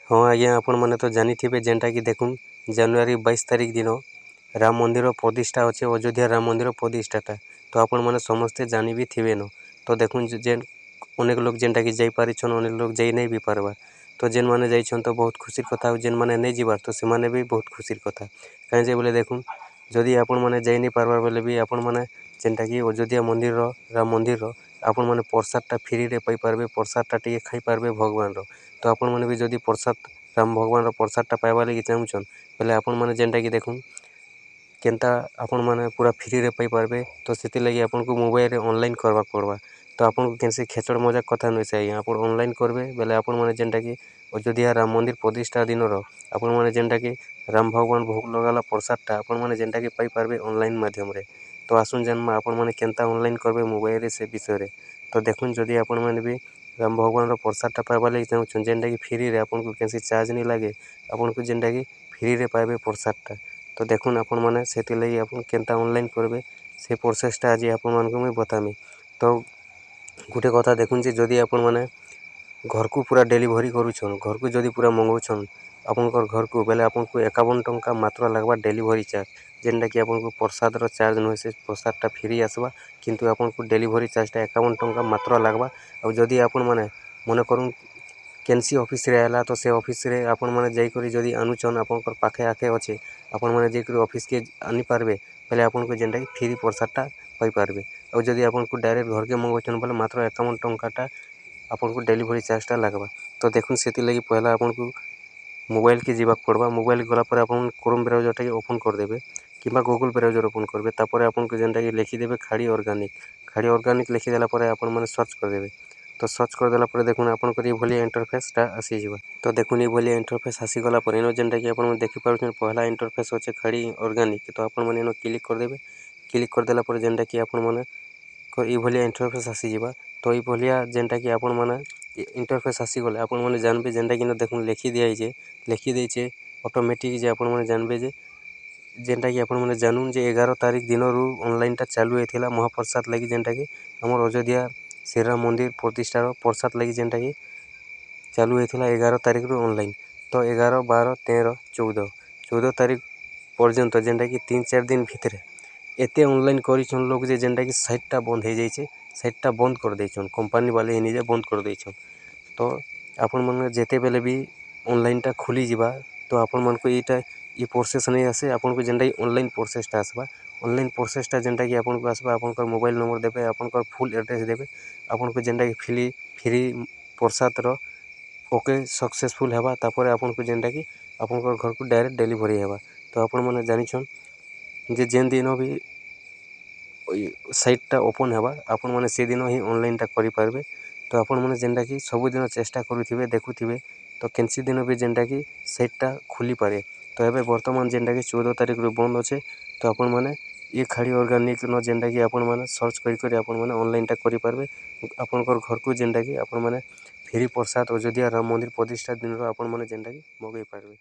हाँ आज्ञा आपण मैंने तो जानी थे जेनटा कि देखुन जनवरी 22 तारिख दिन राम मंदिर प्रतिष्ठा अच्छे अयोध्या राम मंदिर प्रतिष्ठाटा तो आपण मैंने समस्ते जानी भी थे न। तो देखुन जेन अनेक लोग जेनटा कि जापार अनेक लोग जाई नहीं भी पार्बार तो जेन मैंने जाइछन तो बहुत खुशी कथा जेन मैंने नहीं जीवार तो से मैंने भी बहुत खुशी कथा कहीं बोले देखुन जदि आपण मैंने जाई नहीं पार्बार बोले भी आपण मैंने जेनटा कि अयोध्या मंदिर राम मंदिर आपण मैंने प्रसादटा फ्री रे पाई पारबे प्रसादटा टिके खाई पारबे भगवान तो आपण मैंने भी जदि प्रसाद राम भगवान प्रसादटा पाइबार लगी चाहूछन बोले आपण मैंने जेनटा कि देखुन केनता आपण मैंने पूरा फ्री रे पाई पारबे तो से लगी आपन को मोबाइल रे ऑनलाइन करवा पड़वा तो आपन को कैसे खेचड़ मजाक कथा नुई से आज्ञा आपण ऑनलाइन करबे बोले आपण मैंने जेनटा कि अयोध्या राम मंदिर प्रतिष्ठा दिन आपण मैंने जेनटा कि राम भगवान भोग लगाला प्रसादटा आपण मैंने जेनटा कि पाई पारबे ऑनलाइन माध्यम रे तो आसुन जन्मा आपण मैंने केनता ऑनलाइन करबे मोबाइल रे से विषय रे तो देखुन जदि आपण मैंने भी राम भगवान प्रसादटा पाइबार लगी चाहूछन जेनटा कि फ्री रे आपन को कैसे चार्ज नहीं लगे आपन को जेनटा कि फ्री रे पाइबे प्रसादटा तो देखुन आपण मैंने से लगी आपन केनता ऑनलाइन करबे से प्रोसेसटा आज आपण मानक मुई बतामी। तो गोटे कथा देखुन जे जदि आपण मैंने घर को पूरा डेलीवरी करूछन घर को जदि पूरा मंगाउछन आपनकर घर को बेले आपन को 51 टंका मात्र लागबा डेलीवरी चार्ज जेनटा कि आपन को प्रसाद रो चार्ज नुहे से प्रसादटा फ्री आसबा किंतु आपन को डेलीवरी चार्जटा 51 टंका मात्र लागबा और जदि आपण मैंने मन करूँ केनसी ऑफिस रे आला तो से ऑफिस रे आपण मैंने जाई करी जदि आनुछन आपनकर पाखे आखे अच्छे आपण मैंने जाई करी ऑफिस के आनी पारबे पहले आपन को जेनटा कि फ्री प्रसादटा पाई पारबे और जदि आपन को डायरेक्ट घर के मंगाउछन बोले मात्र 51 टंकाटा आपन को डेलीवरी चार्जटा लागबा। तो देखुन से लगी पहला आपन को मोबाइल के जीवाक पड़वा मोबाइल गला पर आपन क्रोम ब्राउजरटा के ओपन कर देबे किंबा गूगल ब्राउजर ओपन करबे तापर आपन को जेनटा कि लिखिदेबे खाड़ी ऑर्गेनिक लिखिदेला पर आपन माने सर्च कर देबे तो सर्च कर देला पर देखुन आपन को ये भलिया इंटरफेसटा आसी जिवो तो देखुन ये भलिया इंटरफेस आसी गला पर इनो जेनटा कि आपन देखि पारुछन पहला इंटरफेस होचे खाड़ी ऑर्गेनिक तो आपन माने इनो क्लिक कर देबे क्लिक कर देला पर जेनटा कि आपन माने को ये भलिया इंटरफेस आसी जिवो तो ये भलिया जेनटा कि आपन माने इंटरफेस आसी गले आपन माने जानबे जेनटा कि देखुन लिखि देइछे ऑटोमेटिक जे आपन माने जानबे जे जेनटा कि आपन माने जानून जे 11 तारिख दिन रु ऑनलाइनटा चालू हेथिला महाप्रसाद लगी जेनटा कि हमर अयोध्या श्री राम मंदिर प्रतिष्ठार प्रसाद लगी जेनटा कि चालू हेथिला 11 तारिख रु ऑनलाइन तो 11 12 13 14 तारिख पर्यंत जेनटा कि 3-4 दिन भितर एते ऑनलाइन करिछन लोग जे जेनटा कि साइटटा बंद हो जाइछे साइटटा बंद कर देइछन कंपनी वाले ही निजे बंद कर देइछन। तो आपण मन जेते बेले भी ऑनलाइनटा खुली जिबा तो आपण मन को एटा ये प्रोसेस नहीं आसे आपन को जेनटा कि ऑनलाइन प्रोसेसटा आसबा ऑनलाइन प्रोसेसटा जेनटा कि आपन को आसबा आपनकर मोबाइल नंबर देबे आपनकर फुल एड्रेस देबे आपन को जेनटा कि फ्री प्रसाद रो ओके सक्सेसफुल हेबा तापर आपन को जेनटा कि आपनकर घर को डायरेक्ट डेलीवरी हेबा। तो आपण माने जानिछन जे जेन दिन भी साइटटा ओपन हेबा आपण माने से दिन ही ऑनलाइनटा करि पारबे। तो आपण माने जेनटा कि सब दिन चेष्टा करूथिबे देखुथिबे तो केनसी दिन भी जेनटा कि साइटटा खुली पारे। तो एबे वर्तमान जेनटा कि 14 तारिख रु बंद अच्छे तो आपण माने ये खाड़ी ऑर्गेनिक न जेनटा कि आपण माने सर्च करी आपण माने ऑनलाइनटा करि पारबे आपनकर घर को जेनटा कि आपण माने फ्री प्रसाद अयोध्या राम मंदिर प्रतिष्ठा दिन आपण माने जेनटा कि मगै पारबे।